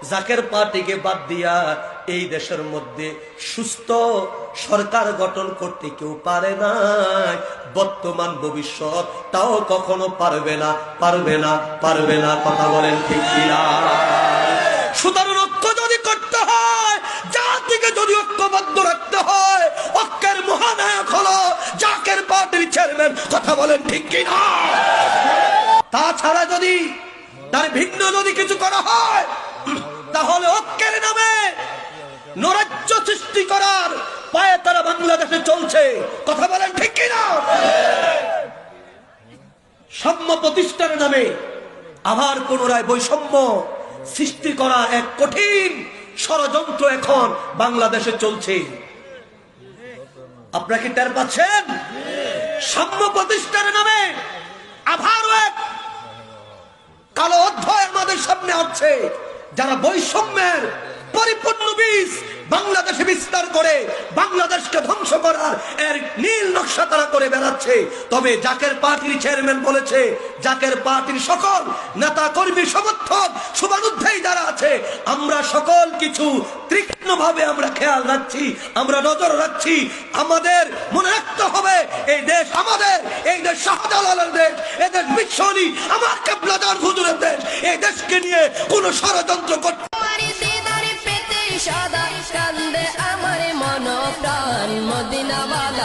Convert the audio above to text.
জাকের পার্টিকে বাদ দিয়া এই দেশের মধ্যে সুস্থ সরকার গঠন করতে কেউ পারে না, বর্তমান ভবিষ্যৎ তাও কখনো পারবে না, পারবে না, পারবে না। কথা বলেন ঠিক কিনা? সুতরাং ঐক্য যদি করতে হয়, জাতিকে যদি ঐক্যবদ্ধ রাখতে হয়, ঐক্যের মহানায়ক হলো জাকের পার্টির চেয়ারম্যান। কথা বলেন ঠিক কিনা? তাছাড়া যদি তার ভিন্ন যদি কিছু করা হয়, তাহলে ঐক্যের নামে নৈরাজ্য সৃষ্টি করার পায়ে তারা বাংলাদেশে চলছে। কথা বলেন ঠিক কিনা? সাম্য প্রতিষ্ঠার নামে আবার পুনরায় বৈষম্য সৃষ্টি করা এক কঠিন ষড়যন্ত্র এখন বাংলাদেশে চলছে। আপনারা কি টের পাচ্ছেন? সাম্য প্রতিষ্ঠার নামে আবারও এক কালো অধ্যায় আমাদের সামনে আসছে, যারা বৈষম্যের পরিপূর্ণ বীজ বাংলাদেশে বিস্তার করে বাংলাদেশকে ধ্বংস করার এর নীল নকশা তারা করে বেড়াচ্ছে। তবে জাকের পার্টির চেয়ারম্যান বলেছে, জাকের পার্টির সকল নেতা কর্মী সমর্থক শুভানুধ্যায়ী যারা আছে, আমরা সকল কিছু তীক্ষ্ণভাবে আমরা খেয়াল রাখছি, আমরা নজর রাখছি। আমাদের মনে রাখতে হবে এই দেশ আমাদের, এই দেশ শাহজালালের দেশ, এই দেশ বিশ্বনী আমার কেবলাদার হুজুরের দেশ। এই দেশকে নিয়ে কোন ষড়যন্ত্র করতে সদা কান্দে আমার মন প্রাণ মদিনাওয়ালা।